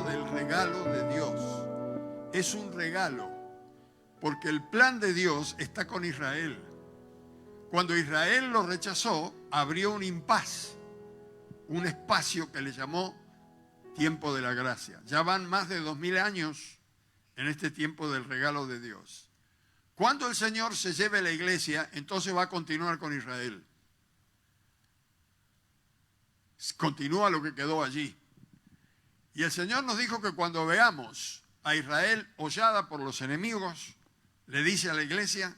del regalo de Dios. Es un regalo, porque el plan de Dios está con Israel. Cuando Israel lo rechazó, abrió un impas, un espacio que le llamó tiempo de la gracia. Ya van más de 2000 años en este tiempo del regalo de Dios. Cuando el Señor se lleve la iglesia, entonces va a continuar con Israel. Continúa lo que quedó allí. Y el Señor nos dijo que cuando veamos a Israel hollada por los enemigos, le dice a la iglesia: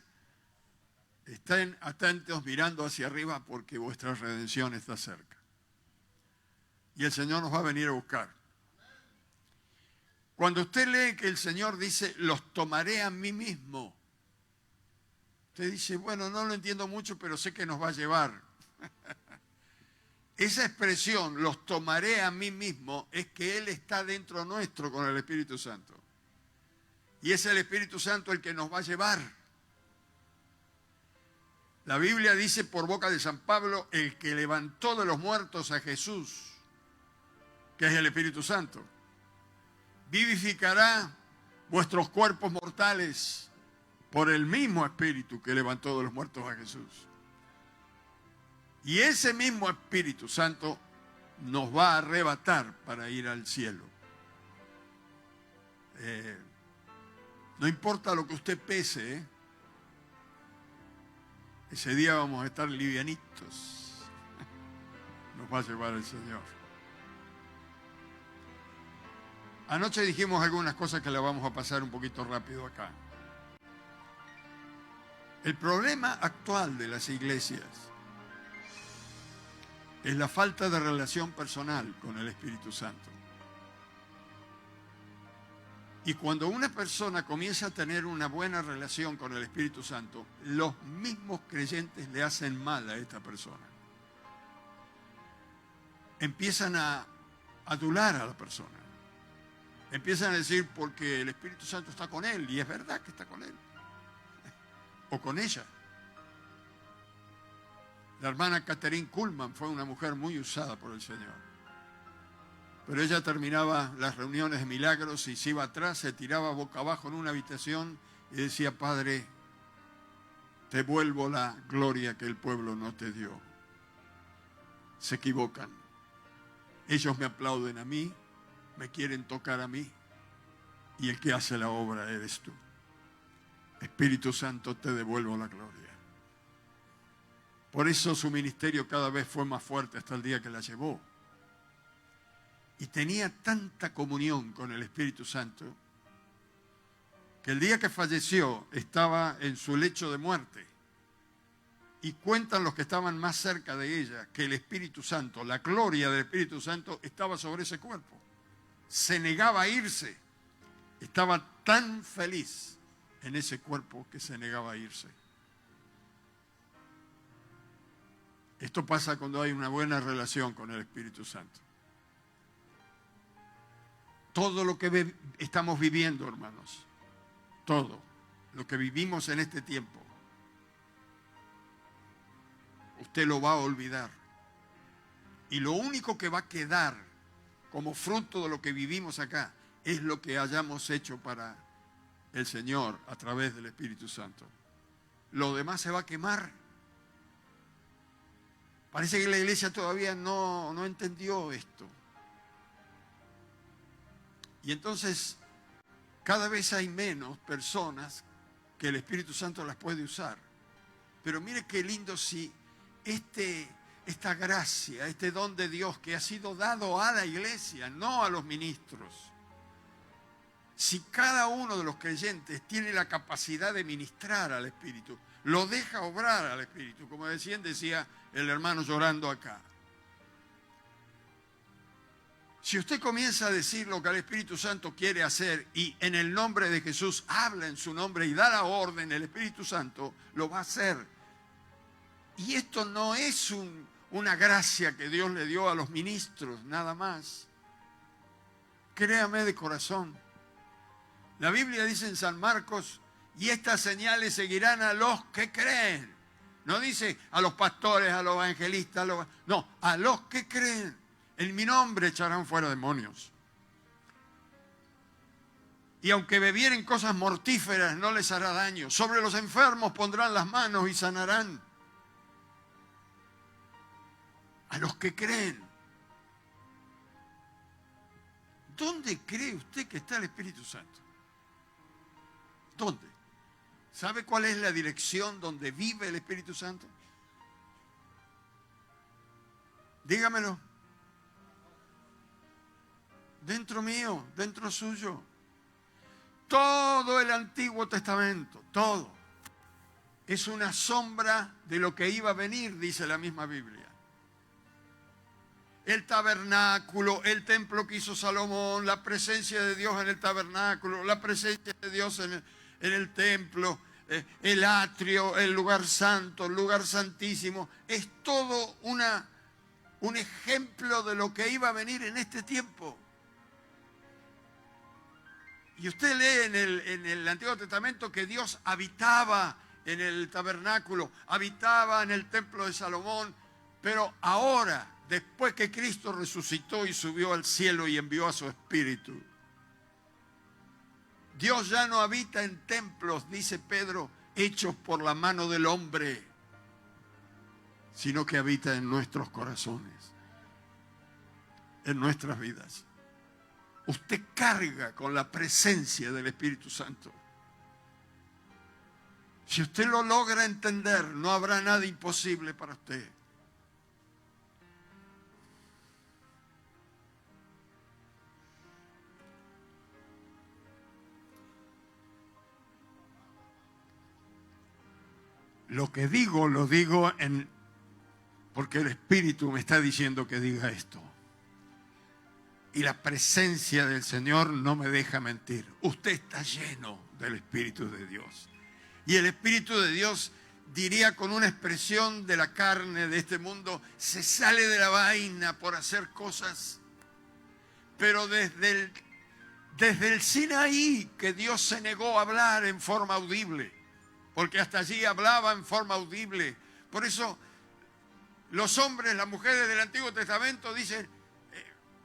estén atentos mirando hacia arriba porque vuestra redención está cerca. Y el Señor nos va a venir a buscar. Cuando usted lee que el Señor dice: los tomaré a mí mismo, usted dice: bueno, no lo entiendo mucho, pero sé que nos va a llevar. Esa expresión, los tomaré a mí mismo, es que Él está dentro nuestro con el Espíritu Santo. Y es el Espíritu Santo el que nos va a llevar. La Biblia dice por boca de San Pablo: el que levantó de los muertos a Jesús, que es el Espíritu Santo, vivificará vuestros cuerpos mortales por el mismo Espíritu que levantó de los muertos a Jesús. Y ese mismo Espíritu Santo nos va a arrebatar para ir al cielo. No importa lo que usted pese, ese día vamos a estar livianitos. Nos va a llevar el Señor. Anoche dijimos algunas cosas que las vamos a pasar un poquito rápido acá. El problema actual de las iglesias es la falta de relación personal con el Espíritu Santo. Y cuando una persona comienza a tener una buena relación con el Espíritu Santo, los mismos creyentes le hacen mal a esta persona. Empiezan a adular a la persona. Empiezan a decir: porque el Espíritu Santo está con él, y es verdad que está con él. O con ella. La hermana Catherine Kuhlman fue una mujer muy usada por el Señor. Pero ella terminaba las reuniones de milagros y se iba atrás, se tiraba boca abajo en una habitación y decía: Padre, te vuelvo la gloria que el pueblo no te dio. Se equivocan. Ellos me aplauden a mí, me quieren tocar a mí, y el que hace la obra eres tú. Espíritu Santo, te devuelvo la gloria. Por eso su ministerio cada vez fue más fuerte hasta el día que la llevó. Y tenía tanta comunión con el Espíritu Santo que el día que falleció estaba en su lecho de muerte. Y cuentan los que estaban más cerca de ella que el Espíritu Santo, la gloria del Espíritu Santo, estaba sobre ese cuerpo. Se negaba a irse. Estaba tan feliz en ese cuerpo que se negaba a irse. Esto pasa cuando hay una buena relación con el Espíritu Santo. Todo lo que estamos viviendo, hermanos, todo lo que vivimos en este tiempo, usted lo va a olvidar. Y lo único que va a quedar como fruto de lo que vivimos acá es lo que hayamos hecho para el Señor a través del Espíritu Santo. Lo demás se va a quemar. Parece que la iglesia todavía no entendió esto. Y entonces cada vez hay menos personas que el Espíritu Santo las puede usar. Pero mire qué lindo si esta gracia, este don de Dios que ha sido dado a la iglesia, no a los ministros. Si cada uno de los creyentes tiene la capacidad de ministrar al Espíritu, lo deja obrar al Espíritu, como decía el hermano llorando acá. Si usted comienza a decir lo que el Espíritu Santo quiere hacer y en el nombre de Jesús habla en su nombre y da la orden, el Espíritu Santo lo va a hacer. Y esto no es una gracia que Dios le dio a los ministros, nada más. Créame de corazón. La Biblia dice en San Marcos: y estas señales seguirán a los que creen. No dice a los pastores, a los evangelistas, no, a los que creen. En mi nombre echarán fuera demonios. Y aunque bebieren cosas mortíferas, no les hará daño. Sobre los enfermos pondrán las manos y sanarán. A los que creen. ¿Dónde cree usted que está el Espíritu Santo? ¿Dónde? ¿Sabe cuál es la dirección donde vive el Espíritu Santo? Dígamelo. Dentro mío, dentro suyo. Todo el Antiguo Testamento, todo, es una sombra de lo que iba a venir, dice la misma Biblia. El tabernáculo, el templo que hizo Salomón, la presencia de Dios en el tabernáculo, la presencia de Dios en el templo, el atrio, el lugar santo, el lugar santísimo. Es todo un ejemplo de lo que iba a venir en este tiempo. Y usted lee en el Antiguo Testamento que Dios habitaba en el tabernáculo, habitaba en el templo de Salomón, pero ahora, después que Cristo resucitó y subió al cielo y envió a su Espíritu, Dios ya no habita en templos, dice Pedro, hechos por la mano del hombre, sino que habita en nuestros corazones, en nuestras vidas. Usted carga con la presencia del Espíritu Santo. Si usted lo logra entender, no habrá nada imposible para usted. Lo que digo, lo digo porque el Espíritu me está diciendo que diga esto. Y la presencia del Señor no me deja mentir. Usted está lleno del Espíritu de Dios. Y el Espíritu de Dios, diría con una expresión de la carne de este mundo, se sale de la vaina por hacer cosas. Pero desde el Sinaí, que Dios se negó a hablar en forma audible. Porque hasta allí hablaba en forma audible. Por eso los hombres, las mujeres del Antiguo Testamento dicen: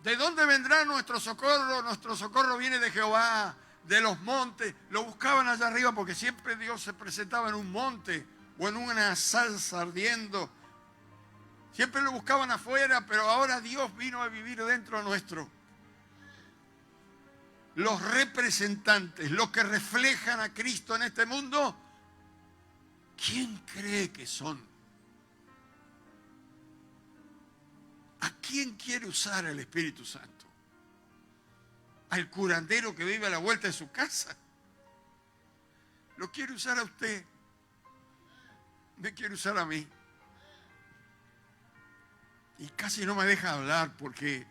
¿de dónde vendrá nuestro socorro? Nuestro socorro viene de Jehová, de los montes. Lo buscaban allá arriba porque siempre Dios se presentaba en un monte o en una salsa ardiendo. Siempre lo buscaban afuera, pero ahora Dios vino a vivir dentro nuestro. Los representantes, los que reflejan a Cristo en este mundo, ¿quién cree que son? ¿A quién quiere usar el Espíritu Santo? ¿Al curandero que vive a la vuelta de su casa? ¿Lo quiere usar a usted? ¿Me quiere usar a mí? Y casi no me deja hablar porque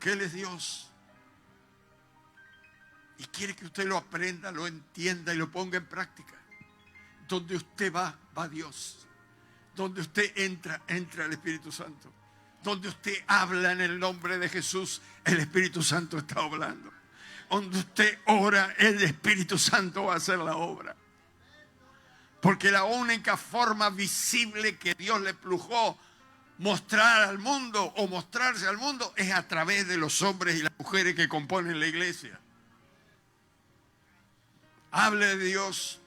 Él es Dios. Y quiere que usted lo aprenda, lo entienda y lo ponga en práctica. Donde usted va, va Dios. Donde usted entra el Espíritu Santo. Donde usted habla en el nombre de Jesús, el Espíritu Santo está hablando. Donde usted ora, el Espíritu Santo va a hacer la obra. Porque la única forma visible que Dios le plujó mostrar al mundo o mostrarse al mundo es a través de los hombres y las mujeres que componen la iglesia. Hable de Dios.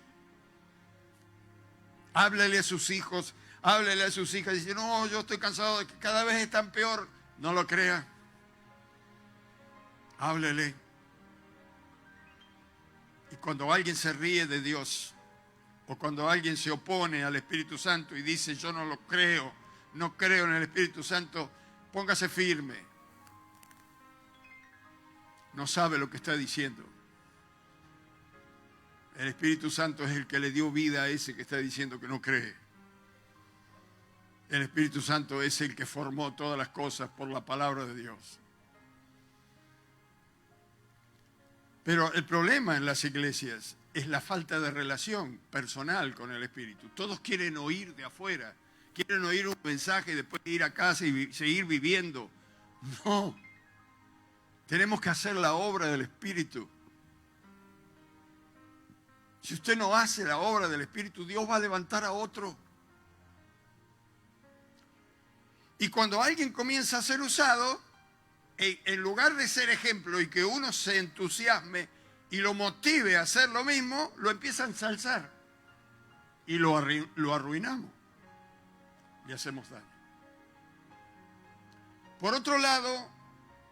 Háblele a sus hijos. Háblele a sus hijas. Dice: no, yo estoy cansado de que cada vez están peor. No lo crea. Háblele. Y cuando alguien se ríe de Dios, o cuando alguien se opone al Espíritu Santo y dice: yo no lo creo, no creo en el Espíritu Santo, póngase firme. No sabe lo que está diciendo. El Espíritu Santo es el que le dio vida a ese que está diciendo que no cree. El Espíritu Santo es el que formó todas las cosas por la palabra de Dios. Pero el problema en las iglesias es la falta de relación personal con el Espíritu. Todos quieren oír de afuera, quieren oír un mensaje y después ir a casa y seguir viviendo. No, tenemos que hacer la obra del Espíritu. Si usted no hace la obra del Espíritu, Dios va a levantar a otro. Y cuando alguien comienza a ser usado, en lugar de ser ejemplo y que uno se entusiasme y lo motive a hacer lo mismo, lo empieza a ensalzar y lo arruinamos y hacemos daño. Por otro lado,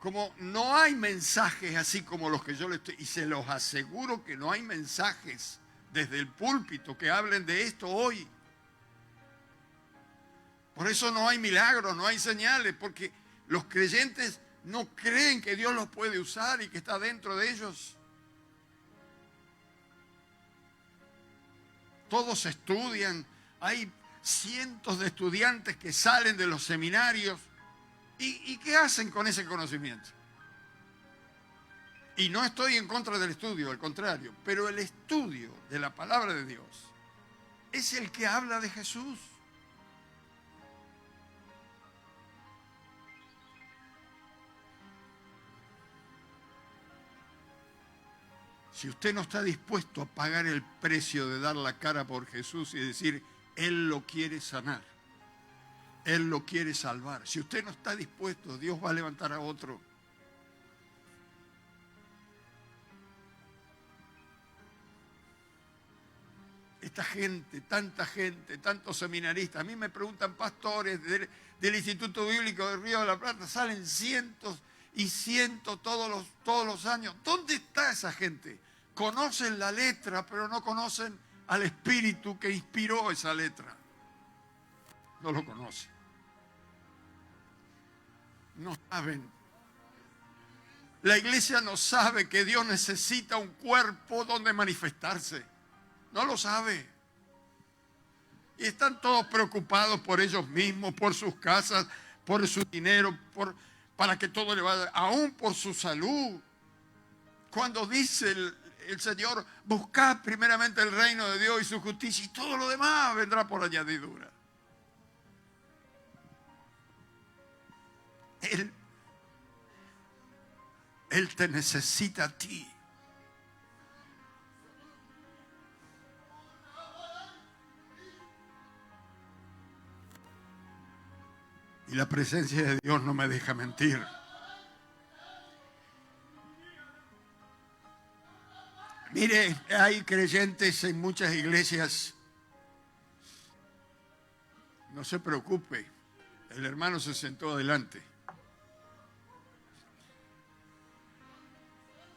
como no hay mensajes así como los que yo le estoy, y se los aseguro que no hay mensajes desde el púlpito que hablen de esto hoy. Por eso no hay milagros, no hay señales, porque los creyentes no creen que Dios los puede usar y que está dentro de ellos. Todos estudian, hay cientos de estudiantes que salen de los seminarios. ¿Y qué hacen con ese conocimiento? Y no estoy en contra del estudio, al contrario, pero el estudio de la palabra de Dios es el que habla de Jesús. Si usted no está dispuesto a pagar el precio de dar la cara por Jesús y decir, Él lo quiere sanar, Él lo quiere salvar. Si usted no está dispuesto, Dios va a levantar a otro. Esta gente, tantos seminaristas. A mí me preguntan pastores del Instituto Bíblico de Río de la Plata, salen cientos y cientos todos los años. ¿Dónde está esa gente? Conocen la letra, pero no conocen al espíritu que inspiró esa letra. No lo conocen. No saben. La iglesia no sabe que Dios necesita un cuerpo donde manifestarse. No lo sabe. Y están todos preocupados por ellos mismos, por sus casas, por su dinero, para que todo le vaya, aún por su salud. Cuando dice el Señor, buscad primeramente el reino de Dios y su justicia, y todo lo demás vendrá por añadidura. Él te necesita a ti. Y la presencia de Dios no me deja mentir. Mire, hay creyentes en muchas iglesias. No se preocupe, el hermano se sentó adelante.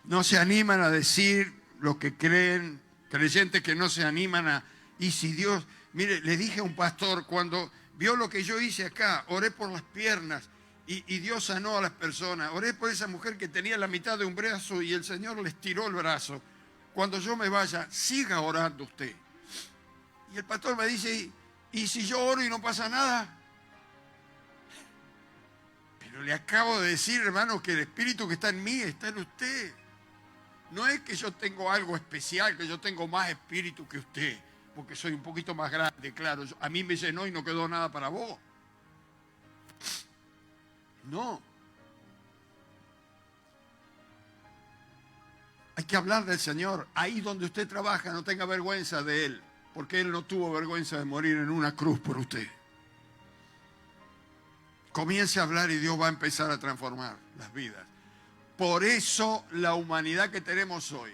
No se animan a decir lo que creen, creyentes que no se animan a... Y si Dios... Mire, le dije a un pastor cuando vio lo que yo hice acá, oré por las piernas y Dios sanó a las personas. Oré por esa mujer que tenía la mitad de un brazo y el Señor le estiró el brazo. Cuando yo me vaya, siga orando usted. Y el pastor me dice, ¿y si yo oro y no pasa nada? Pero le acabo de decir, hermano, que el espíritu que está en mí está en usted. No es que yo tengo algo especial, que yo tengo más espíritu que usted, porque soy un poquito más grande, claro. A mí me llenó y no quedó nada para vos. No. Hay que hablar del Señor. Ahí donde usted trabaja, no tenga vergüenza de Él, porque Él no tuvo vergüenza de morir en una cruz por usted. Comience a hablar y Dios va a empezar a transformar las vidas. Por eso la humanidad que tenemos hoy,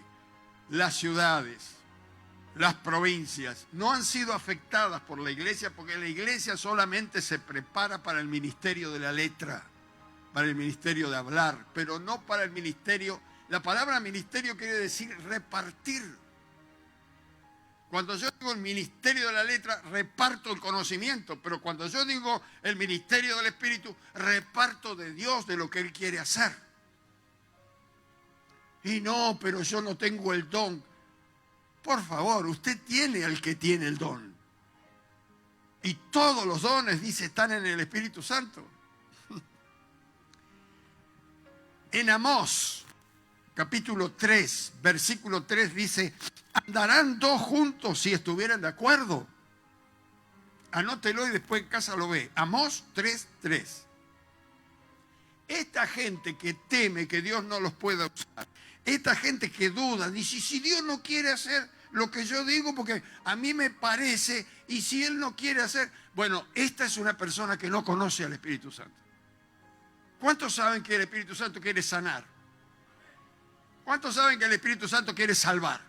las ciudades, las provincias, no han sido afectadas por la iglesia, porque la iglesia solamente se prepara para el ministerio de la letra, para el ministerio de hablar, pero no para el ministerio. La palabra ministerio quiere decir repartir. Cuando yo digo el ministerio de la letra, reparto el conocimiento, pero cuando yo digo el ministerio del Espíritu, reparto de Dios, de lo que Él quiere hacer. Y no, pero yo no tengo el don. Por favor, usted tiene al que tiene el don. Y todos los dones, dice, están en el Espíritu Santo. En Amós, capítulo 3, versículo 3 dice, andarán dos juntos si estuvieran de acuerdo. Anótelo y después en casa lo ve. Amós 3:3. Esta gente que teme que Dios no los pueda usar, esta gente que duda, dice, si Dios no quiere hacer lo que yo digo, porque a mí me parece, y si Él no quiere hacer, bueno, esta es una persona que no conoce al Espíritu Santo. ¿Cuántos saben que el Espíritu Santo quiere sanar? ¿Cuántos saben que el Espíritu Santo quiere salvar?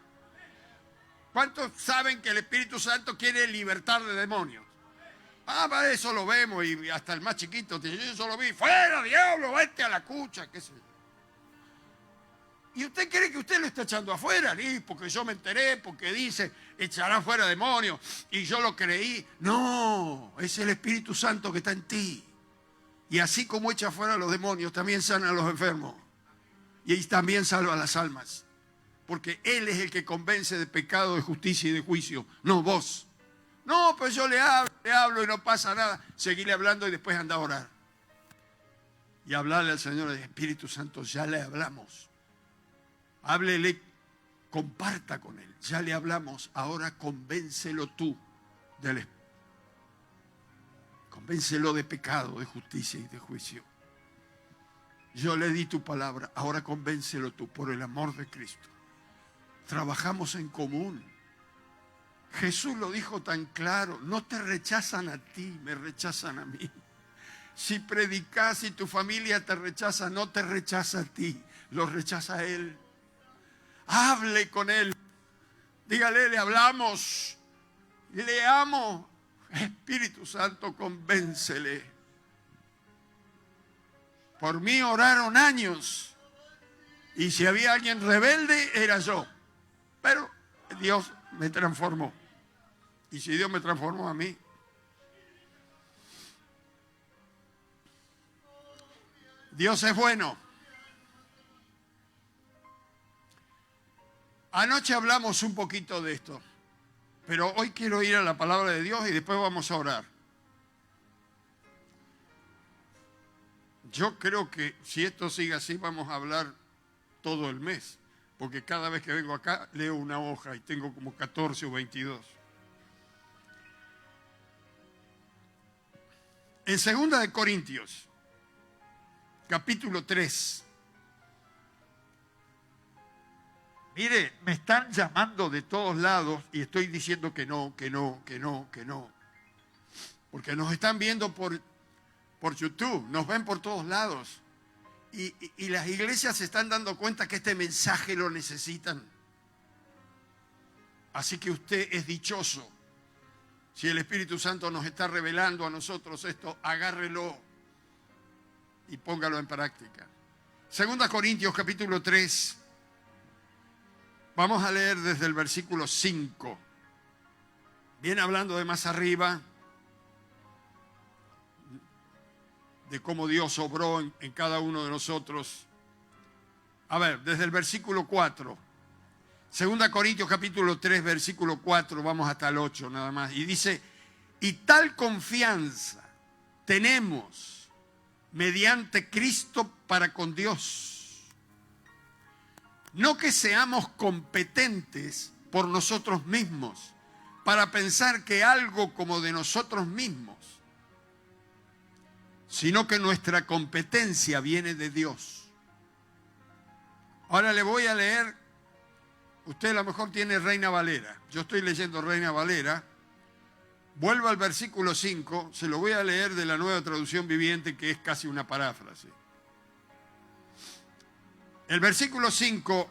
¿Cuántos saben que el Espíritu Santo quiere libertar de demonios? Para eso lo vemos y hasta el más chiquito, yo eso lo vi. ¡Fuera, diablo! ¡Vete a la cucha! ¿Qué sé yo? ¿Y usted cree que usted lo está echando afuera? Sí, porque yo me enteré, porque dice, echará fuera demonios, y yo lo creí. No, es el Espíritu Santo que está en ti. Y así como echa fuera a los demonios, también sana a los enfermos. Y también salva a las almas. Porque Él es el que convence de pecado, de justicia y de juicio, no vos. No, pues yo le hablo y no pasa nada. Seguirle hablando y después anda a orar. Y hablarle al Señor del Espíritu Santo, ya le hablamos. Háblele, comparta con Él. Ya le hablamos, ahora convéncelo tú del Espíritu. Convéncelo de pecado, de justicia y de juicio. Yo le di tu palabra, ahora convéncelo tú por el amor de Cristo. Trabajamos en común. Jesús lo dijo tan claro, no te rechazan a ti, me rechazan a mí. Si predicas y tu familia te rechaza, no te rechaza a ti, lo rechaza a Él. Hable con Él, dígale, le hablamos, le amo. Espíritu Santo, convéncele. Por mí oraron años y si había alguien rebelde era yo, pero Dios me transformó. Y si Dios me transformó a mí, Dios es bueno. Anoche hablamos un poquito de esto, pero hoy quiero ir a la palabra de Dios y después vamos a orar. Yo creo que si esto sigue así vamos a hablar todo el mes, porque cada vez que vengo acá leo una hoja y tengo como 14 o 22. En 2 de Corintios, capítulo 3. Mire, me están llamando de todos lados y estoy diciendo que no. Porque nos están viendo por YouTube, nos ven por todos lados. Y las iglesias se están dando cuenta que este mensaje lo necesitan. Así que usted es dichoso. Si el Espíritu Santo nos está revelando a nosotros esto, agárrelo y póngalo en práctica. 2 Corintios capítulo 3. Vamos a leer desde el versículo 5. Viene hablando de más arriba, de cómo Dios obró en cada uno de nosotros. A ver, desde el versículo 4. 2 Corintios capítulo 3, versículo 4, vamos hasta el 8 nada más. Y dice, y tal confianza tenemos mediante Cristo para con Dios. No que seamos competentes por nosotros mismos, para pensar que algo como de nosotros mismos, sino que nuestra competencia viene de Dios. Ahora le voy a leer, usted a lo mejor tiene Reina Valera, yo estoy leyendo Reina Valera, vuelvo al versículo 5, se lo voy a leer de la Nueva Traducción Viviente, que es casi una paráfrase. El versículo 5,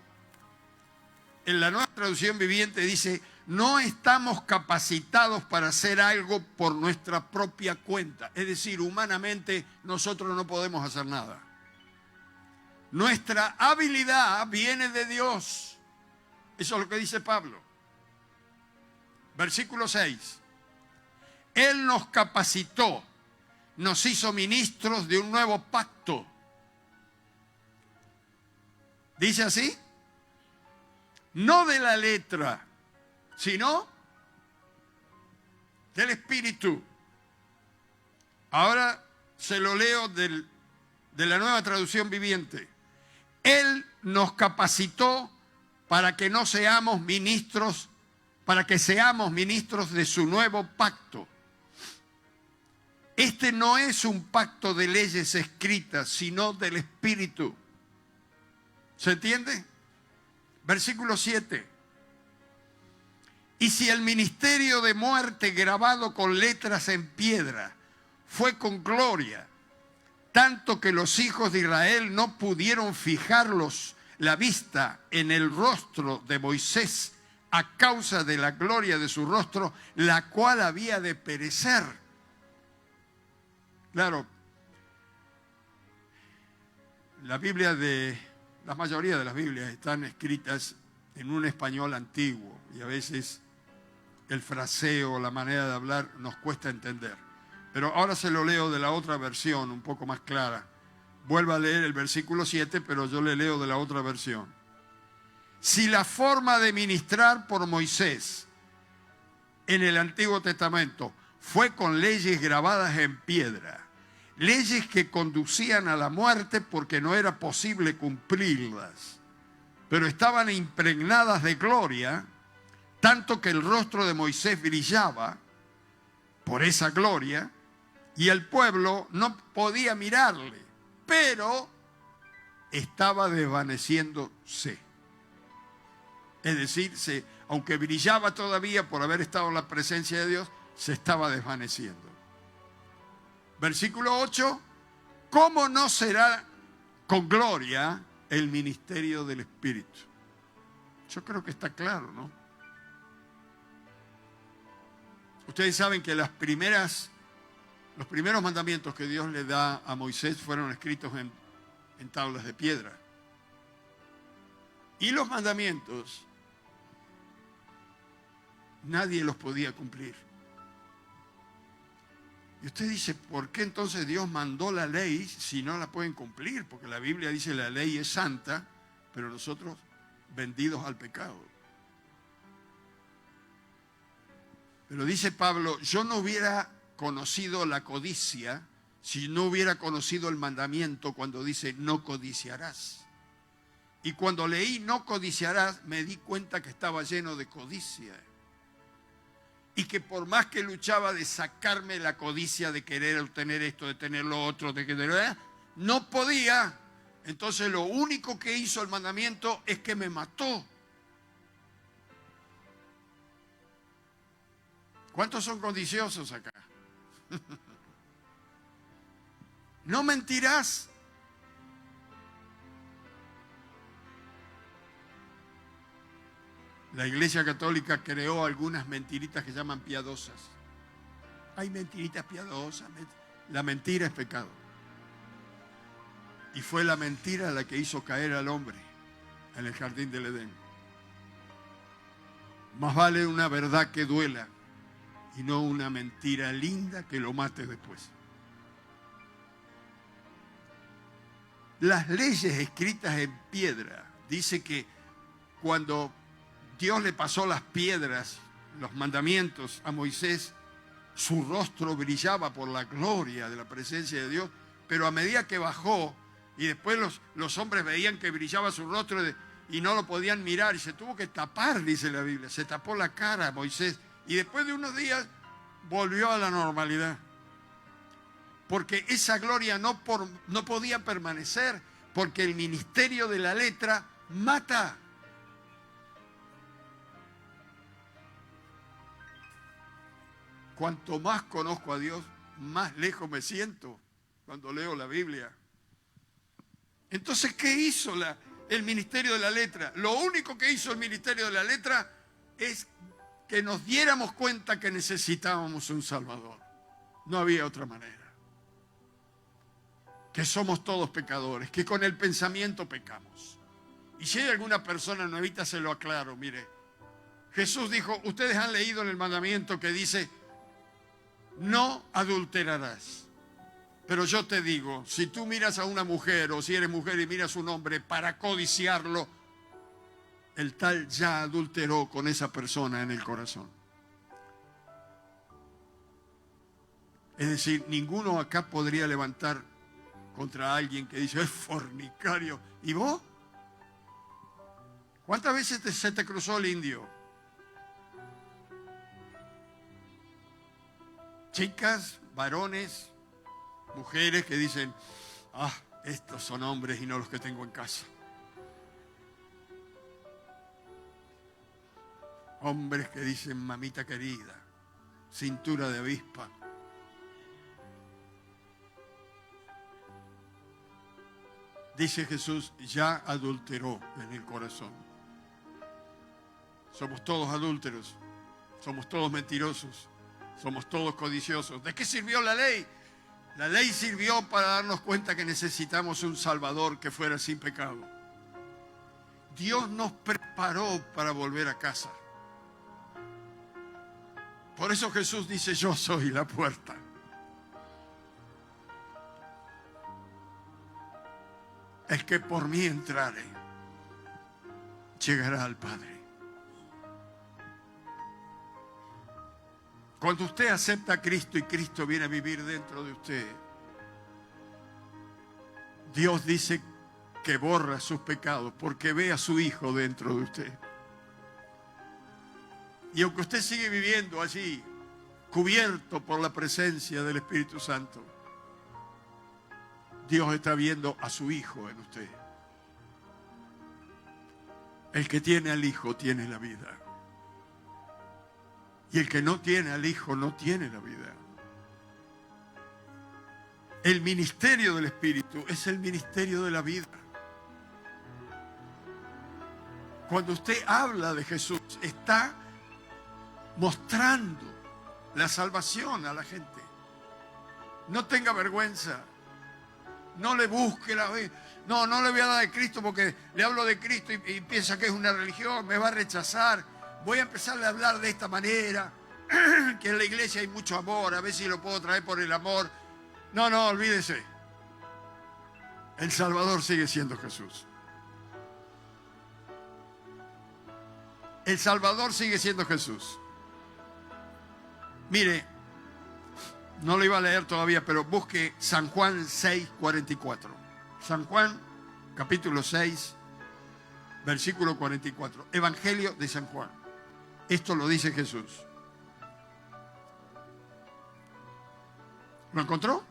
en la Nueva Traducción Viviente dice, no estamos capacitados para hacer algo por nuestra propia cuenta. Es decir, humanamente nosotros no podemos hacer nada. Nuestra habilidad viene de Dios. Eso es lo que dice Pablo. Versículo 6. Él nos capacitó, nos hizo ministros de un nuevo pacto. ¿Dice así? No de la letra, sino del Espíritu. Ahora se lo leo de la Nueva Traducción Viviente. Él nos capacitó para que no seamos ministros, para que seamos ministros de su nuevo pacto. Este no es un pacto de leyes escritas, sino del Espíritu. ¿Se entiende? Versículo 7. Y si el ministerio de muerte grabado con letras en piedra fue con gloria, tanto que los hijos de Israel no pudieron fijarlos la vista en el rostro de Moisés a causa de la gloria de su rostro, la cual había de perecer. Claro, la mayoría de las Biblias están escritas en un español antiguo y a veces el fraseo, la manera de hablar nos cuesta entender. Pero ahora se lo leo de la otra versión, un poco más clara. Vuelvo a leer el versículo 7, pero yo le leo de la otra versión. Si la forma de ministrar por Moisés en el Antiguo Testamento fue con leyes grabadas en piedra, leyes que conducían a la muerte porque no era posible cumplirlas, pero estaban impregnadas de gloria, tanto que el rostro de Moisés brillaba por esa gloria y el pueblo no podía mirarle, pero estaba desvaneciéndose. Es decir, aunque brillaba todavía por haber estado en la presencia de Dios, se estaba desvaneciendo. Versículo 8, ¿cómo no será con gloria el ministerio del Espíritu? Yo creo que está claro, ¿no? Ustedes saben que los primeros mandamientos que Dios le da a Moisés fueron escritos en tablas de piedra. Y los mandamientos nadie los podía cumplir. Y usted dice, ¿por qué entonces Dios mandó la ley si no la pueden cumplir? Porque la Biblia dice la ley es santa, pero nosotros vendidos al pecado. Pero dice Pablo, yo no hubiera conocido la codicia si no hubiera conocido el mandamiento cuando dice no codiciarás. Y cuando leí no codiciarás, me di cuenta que estaba lleno de codicia. Y que por más que luchaba de sacarme la codicia de querer obtener esto, de tener lo otro, de querer, no podía. Entonces lo único que hizo el mandamiento es que me mató. ¿Cuántos son codiciosos acá? No mentirás. La Iglesia Católica creó algunas mentiritas que llaman piadosas. Hay mentiritas piadosas. La mentira es pecado. Y fue la mentira la que hizo caer al hombre en el jardín del Edén. Más vale una verdad que duela y no una mentira linda que lo mate después. Las leyes escritas en piedra, dice que cuando Dios le pasó las piedras, los mandamientos a Moisés, su rostro brillaba por la gloria de la presencia de Dios, pero a medida que bajó y después los hombres veían que brillaba su rostro y no lo podían mirar y se tuvo que tapar, dice la Biblia, se tapó la cara a Moisés y después de unos días volvió a la normalidad. Porque esa gloria no podía permanecer, porque el ministerio de la letra mata. Cuanto más conozco a Dios, más lejos me siento cuando leo la Biblia. Entonces, ¿qué hizo el ministerio de la letra? Lo único que hizo el ministerio de la letra es que nos diéramos cuenta que necesitábamos un Salvador. No había otra manera. Que somos todos pecadores, que con el pensamiento pecamos. Y si hay alguna persona nuevita, se lo aclaro. Mire, Jesús dijo, ustedes han leído en el mandamiento que dice, no adulterarás. Pero yo te digo, si tú miras a una mujer o si eres mujer y miras a un hombre para codiciarlo, el tal ya adulteró con esa persona en el corazón. Es decir, ninguno acá podría levantar contra alguien que dice, es fornicario. ¿Y vos? ¿Cuántas veces se te cruzó el indio? Chicas, varones, mujeres que dicen, estos son hombres y no los que tengo en casa. Hombres que dicen, mamita querida, cintura de avispa. dice Jesús, ya adulteró en el corazón. Somos todos adúlteros, somos todos mentirosos, somos todos codiciosos. ¿De qué sirvió la ley? La ley sirvió para darnos cuenta que necesitamos un Salvador que fuera sin pecado. Dios nos preparó para volver a casa. Por eso Jesús dice, yo soy la puerta. El que por mí entrare, llegará al Padre. Cuando usted acepta a Cristo y Cristo viene a vivir dentro de usted, Dios dice que borra sus pecados porque ve a su Hijo dentro de usted. Y aunque usted sigue viviendo allí, cubierto por la presencia del Espíritu Santo, Dios está viendo a su Hijo en usted. El que tiene al Hijo tiene la vida. Y el que no tiene al Hijo no tiene la vida. El ministerio del Espíritu es el ministerio de la vida. Cuando usted habla de Jesús, está mostrando la salvación a la gente. No tenga vergüenza. No le busque la fe. No le voy a dar de Cristo porque le hablo de Cristo y piensa que es una religión, me va a rechazar. Voy a empezarle a hablar de esta manera, que en la iglesia hay mucho amor, a ver si lo puedo traer por el amor. No, olvídese. El Salvador sigue siendo Jesús. El Salvador sigue siendo Jesús. Mire, no lo iba a leer todavía, pero busque San Juan 6:44. San Juan, capítulo 6, versículo 44. Evangelio de San Juan. Esto lo dice Jesús. ¿Lo encontró?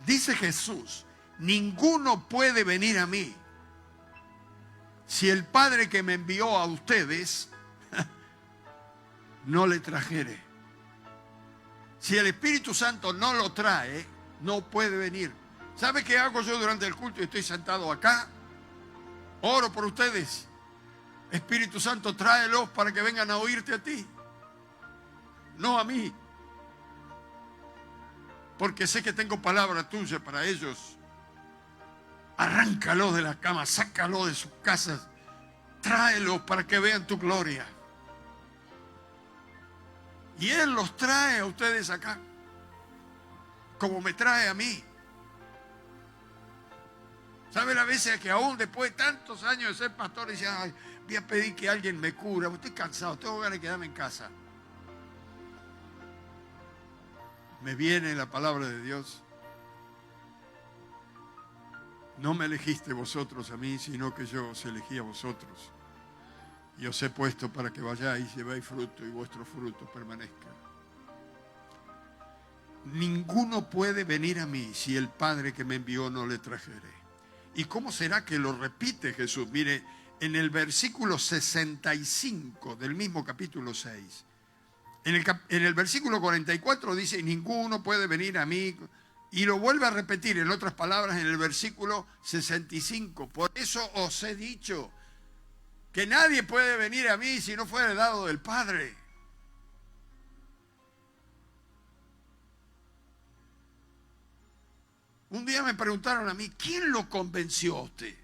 Dice Jesús, ninguno puede venir a mí si el Padre que me envió a ustedes no le trajere. Si el Espíritu Santo no lo trae, no puede venir. ¿Sabe qué hago yo durante el culto? Estoy sentado acá, oro por ustedes. Espíritu Santo, tráelos para que vengan a oírte a ti, no a mí. Porque sé que tengo palabra tuya para ellos. Arráncalos de la cama, sácalos de sus casas, tráelos para que vean tu gloria. Y Él los trae a ustedes acá, como me trae a mí. ¿Sabe la veces que aún después de tantos años de ser pastor, dice, ay, voy a pedir que alguien me cura, estoy cansado, tengo ganas de quedarme en casa? Me viene la palabra de Dios. No me elegiste vosotros a mí, sino que yo os elegí a vosotros. Y os he puesto para que vayáis y llevéis fruto y vuestro fruto permanezca. Ninguno puede venir a mí si el Padre que me envió no le trajere. ¿Y cómo será que lo repite Jesús? Mire, en el versículo 65 del mismo capítulo 6, en el versículo 44 dice, ninguno puede venir a mí, y lo vuelve a repetir en otras palabras en el versículo 65. Por eso os he dicho que nadie puede venir a mí si no fuera dado del Padre. Un día me preguntaron a mí, ¿quién lo convenció a usted?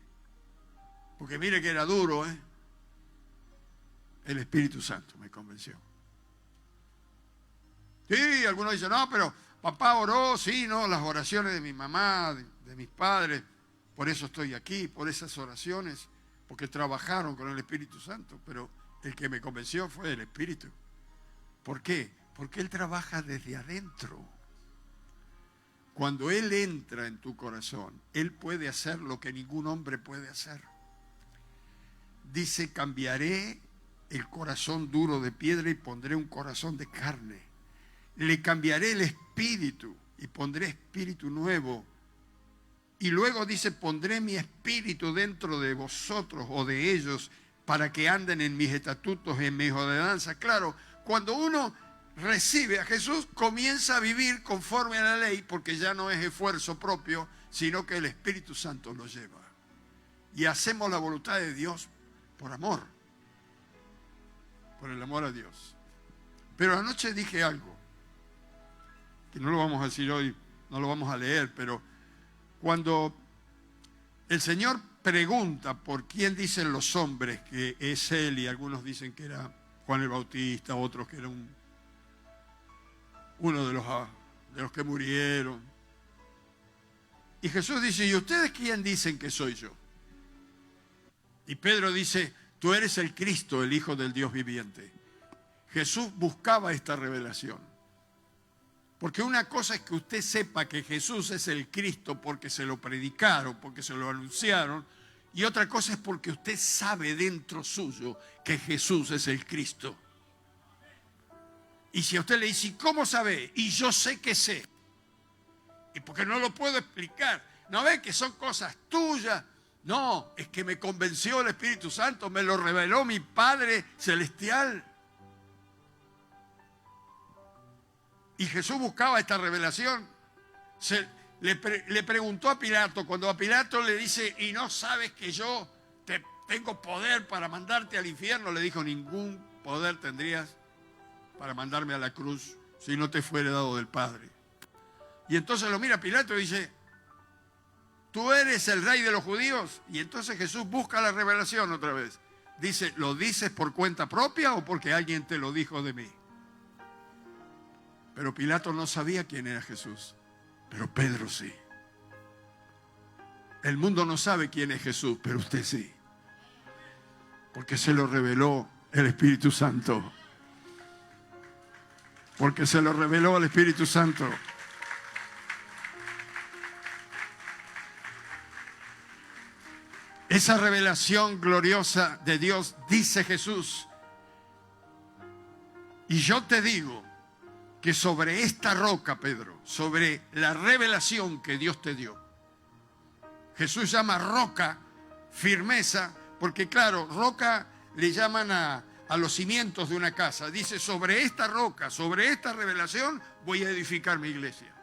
Porque mire que era duro, ¿eh? El Espíritu Santo me convenció. Sí, algunos dicen, no, pero papá oró, sí, no, las oraciones de mi mamá, de mis padres, por eso estoy aquí, por esas oraciones, porque trabajaron con el Espíritu Santo, pero el que me convenció fue el Espíritu. ¿Por qué? Porque Él trabaja desde adentro. Cuando Él entra en tu corazón, Él puede hacer lo que ningún hombre puede hacer. Dice, cambiaré el corazón duro de piedra y pondré un corazón de carne. Le cambiaré el espíritu y pondré espíritu nuevo. Y luego dice, pondré mi espíritu dentro de vosotros o de ellos para que anden en mis estatutos, en mis ordenanzas. Claro, cuando uno recibe a Jesús, comienza a vivir conforme a la ley, porque ya no es esfuerzo propio, sino que el Espíritu Santo lo lleva. Y hacemos la voluntad de Dios por amor, por el amor a Dios. Pero anoche dije algo, que no lo vamos a decir hoy, no lo vamos a leer, pero cuando el Señor pregunta por quién dicen los hombres que es Él, y algunos dicen que era Juan el Bautista, otros que era uno de los que murieron. Y Jesús dice, ¿y ustedes quién dicen que soy yo? Y Pedro dice, tú eres el Cristo, el Hijo del Dios viviente. Jesús buscaba esta revelación. Porque una cosa es que usted sepa que Jesús es el Cristo porque se lo predicaron, porque se lo anunciaron, y otra cosa es porque usted sabe dentro suyo que Jesús es el Cristo. Y si a usted le dice, ¿cómo sabe? Y yo sé que sé. Y porque no lo puedo explicar. ¿No ve que son cosas tuyas? No, es que me convenció el Espíritu Santo, me lo reveló mi Padre Celestial. Y Jesús buscaba esta revelación. Le preguntó a Pilato, cuando a Pilato le dice, ¿y no sabes que yo tengo poder para mandarte al infierno? Le dijo, ningún poder tendrías para mandarme a la cruz si no te fuera dado del Padre. Y entonces lo mira Pilato y dice, ¿tú eres el rey de los judíos? Y entonces Jesús busca la revelación otra vez. Dice, ¿lo dices por cuenta propia o porque alguien te lo dijo de mí? Pero Pilato no sabía quién era Jesús, pero Pedro sí. El mundo no sabe quién es Jesús, pero usted sí. Porque se lo reveló el Espíritu Santo. Porque se lo reveló el Espíritu Santo. Esa revelación gloriosa de Dios, dice Jesús, y yo te digo que sobre esta roca, Pedro, sobre la revelación que Dios te dio, Jesús llama roca, firmeza, porque claro, roca le llaman a los cimientos de una casa. Dice, sobre esta roca, sobre esta revelación, voy a edificar mi iglesia.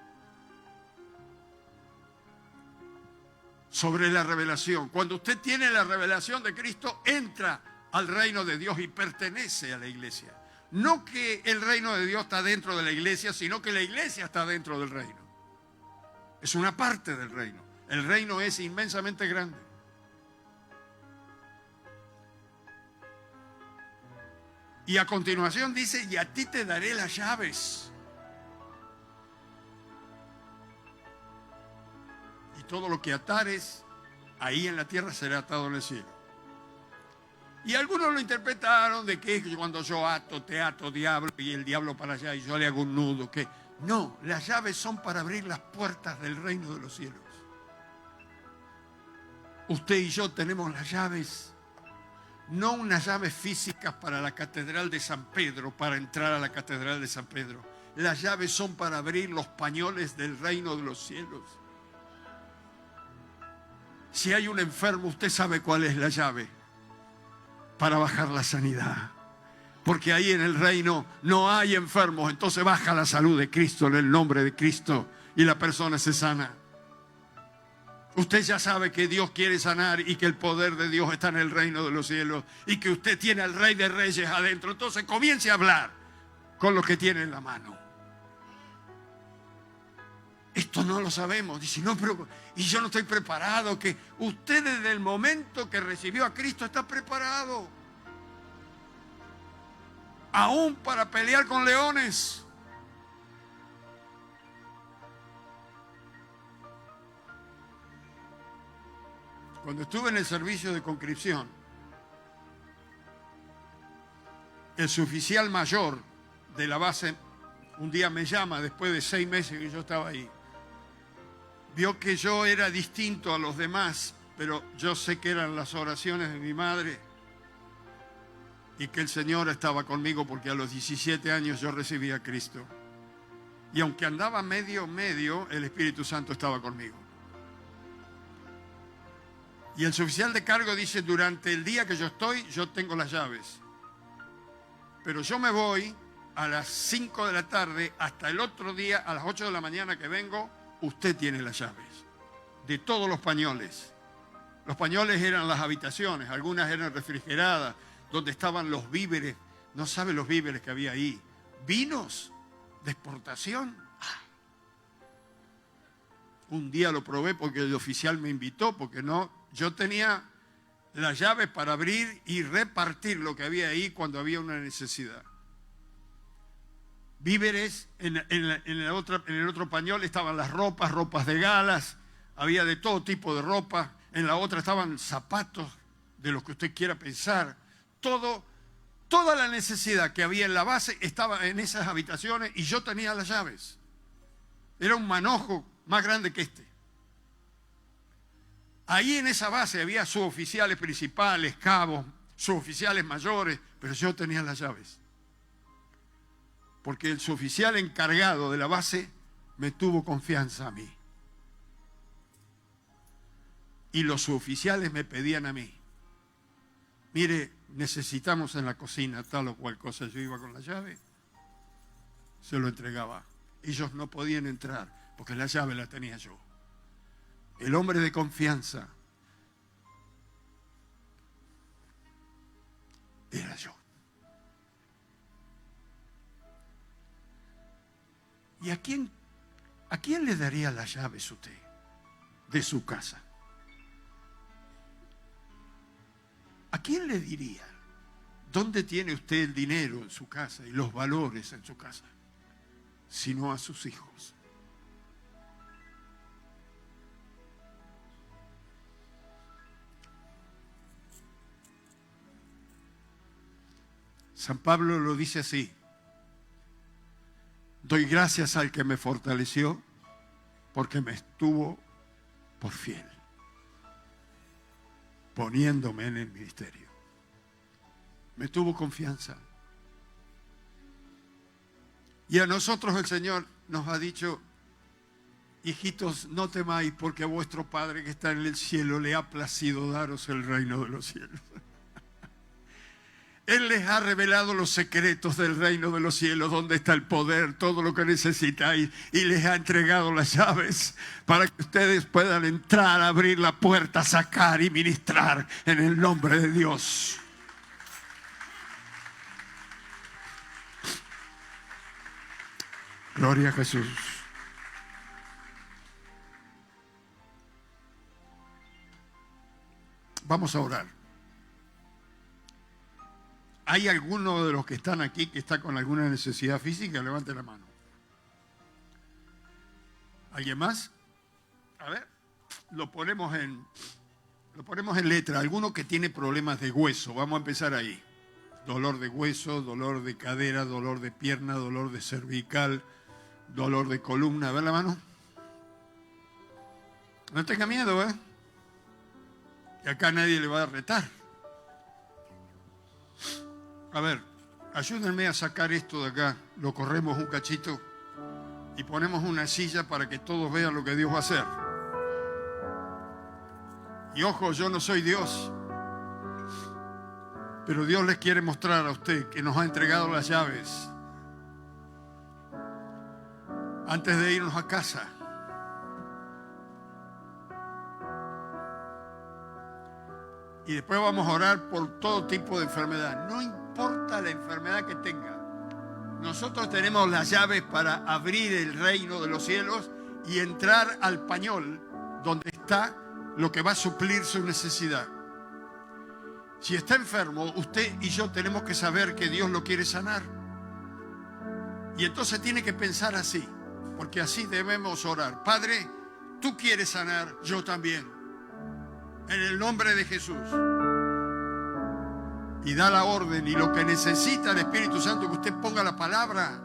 Sobre la revelación. Cuando usted tiene la revelación de Cristo, entra al reino de Dios y pertenece a la iglesia. No que el reino de Dios está dentro de la iglesia, sino que la iglesia está dentro del reino. Es una parte del reino. El reino es inmensamente grande. Y a continuación dice, y a ti te daré las llaves. Y todo lo que atares ahí en la tierra será atado en el cielo. Y algunos lo interpretaron de que cuando yo ato, te ato, diablo, y el diablo para allá, y yo le hago un nudo. Que no, las llaves son para abrir las puertas del reino de los cielos. Usted y yo tenemos las llaves, no unas llaves físicas para la catedral de San Pedro, para entrar a la catedral de San Pedro. Las llaves son para abrir los pañoles del reino de los cielos. Si hay un enfermo, usted sabe cuál es la llave para bajar la sanidad. Porque ahí en el reino no hay enfermos, entonces baja la salud de Cristo en el nombre de Cristo y la persona se sana. Usted ya sabe que Dios quiere sanar y que el poder de Dios está en el reino de los cielos y que usted tiene al Rey de Reyes adentro. Entonces comience a hablar con lo que tiene en la mano. Esto no lo sabemos. Dice, no, pero y yo no estoy preparado. Que usted desde el momento que recibió a Cristo está preparado. Aún para pelear con leones. Cuando estuve en el servicio de conscripción, el suboficial mayor de la base un día me llama después de 6 meses que yo estaba ahí. Vio que yo era distinto a los demás, pero yo sé que eran las oraciones de mi madre y que el Señor estaba conmigo porque a los 17 años yo recibí a Cristo. Y aunque andaba medio, el Espíritu Santo estaba conmigo. Y el suboficial de cargo dice, durante el día que yo estoy, yo tengo las llaves. Pero yo me voy a las 5 de la tarde hasta el otro día a las 8 de la mañana que vengo, usted tiene las llaves de todos los pañoles. Los pañoles eran las habitaciones, algunas eran refrigeradas, donde estaban los víveres. No sabe los víveres que había ahí. Vinos de exportación. Un día lo probé porque el oficial me invitó, porque no, yo tenía las llaves para abrir y repartir lo que había ahí cuando había una necesidad. Víveres, en el otro pañol estaban las ropas de galas, había de todo tipo de ropa. En la otra estaban zapatos, de los que usted quiera pensar. Toda la necesidad que había en la base estaba en esas habitaciones y yo tenía las llaves. Era un manojo más grande que este. Ahí en esa base había suboficiales principales, cabos, suboficiales mayores, pero yo tenía las llaves. Porque el suboficial encargado de la base me tuvo confianza a mí. Y los suboficiales me pedían a mí: mire, necesitamos en la cocina tal o cual cosa. Yo iba con la llave, se lo entregaba. Ellos no podían entrar porque la llave la tenía yo. El hombre de confianza era yo. ¿Y a quién le daría las llaves usted de su casa? ¿A quién le diría dónde tiene usted el dinero en su casa y los valores en su casa? Sino a sus hijos. San Pablo lo dice así: doy gracias al que me fortaleció porque me estuvo por fiel, poniéndome en el ministerio. Me tuvo confianza. Y a nosotros el Señor nos ha dicho: hijitos, no temáis, porque a vuestro Padre que está en el cielo le ha placido daros el reino de los cielos. Él les ha revelado los secretos del reino de los cielos, donde está el poder, todo lo que necesitáis, y les ha entregado las llaves para que ustedes puedan entrar, abrir la puerta, sacar y ministrar en el nombre de Dios. Gloria a Jesús. Vamos a orar. ¿Hay alguno de los que están aquí que está con alguna necesidad física? Levante la mano. ¿Alguien más? A ver, lo ponemos en letra. Alguno que tiene problemas de hueso. Vamos a empezar ahí. Dolor de hueso, dolor de cadera, dolor de pierna, dolor de cervical, dolor de columna. A ver la mano. No tenga miedo, ¿eh? Y acá nadie le va a retar. A ver, ayúdenme a sacar esto de acá. Lo corremos un cachito y ponemos una silla para que todos vean lo que Dios va a hacer. Y ojo, yo no soy Dios, pero Dios les quiere mostrar a usted que nos ha entregado las llaves antes de irnos a casa. Y después vamos a orar por todo tipo de enfermedad. No importa la enfermedad que tenga. Nosotros tenemos las llaves para abrir el reino de los cielos y entrar al pañol donde está lo que va a suplir su necesidad. Si está enfermo, usted y yo tenemos que saber que Dios lo quiere sanar. Y entonces tiene que pensar así, porque así debemos orar. Padre, tú quieres sanar, yo también. En el nombre de Jesús. Y da la orden, y lo que necesita el Espíritu Santo, que usted ponga la palabra.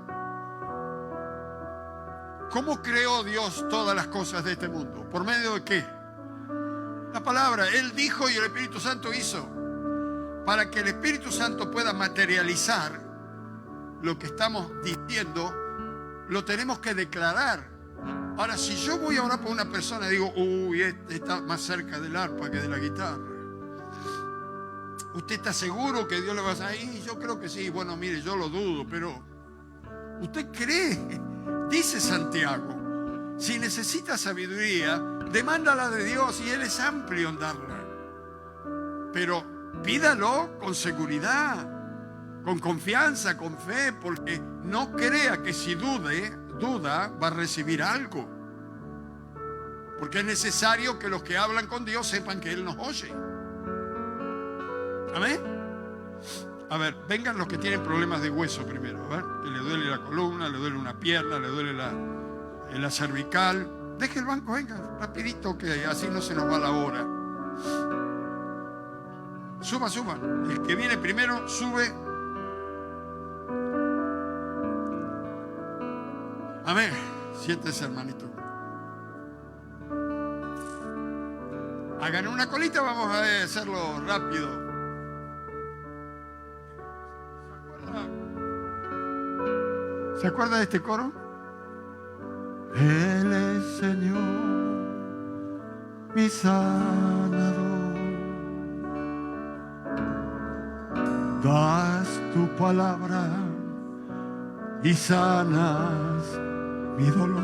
¿Cómo creó Dios todas las cosas de este mundo? ¿Por medio de qué? La palabra. Él dijo y el Espíritu Santo hizo. Para que el Espíritu Santo pueda materializar lo que estamos diciendo, lo tenemos que declarar. Ahora, si yo voy a orar por una persona y digo, uy, este está más cerca del arpa que de la guitarra, ¿usted está seguro que Dios le va a hacer? Yo creo que sí. Bueno, mire, yo lo dudo, pero ¿Usted cree? Dice Santiago, si necesita sabiduría, demándala de Dios y Él es amplio en darla. Pero pídalo con seguridad, con confianza, con fe, porque no crea que si duda, va a recibir algo. Porque es necesario que los que hablan con Dios sepan que Él nos oye. ¿Amén? A ver, vengan los que tienen problemas de hueso primero. A ver, que le duele la columna, le duele una pierna, le duele la cervical. Deje el banco, venga, rapidito, que así no se nos va la hora. Suba. El que viene primero, sube. Amén. Siéntese, hermanito. Hagan una colita, vamos a hacerlo rápido. ¿Se acuerda de este coro? Él es Señor, mi sanador. Das tu palabra y sanas mi dolor.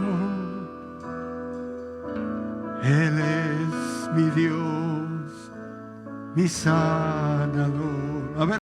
Él es mi Dios, mi sanador. A ver.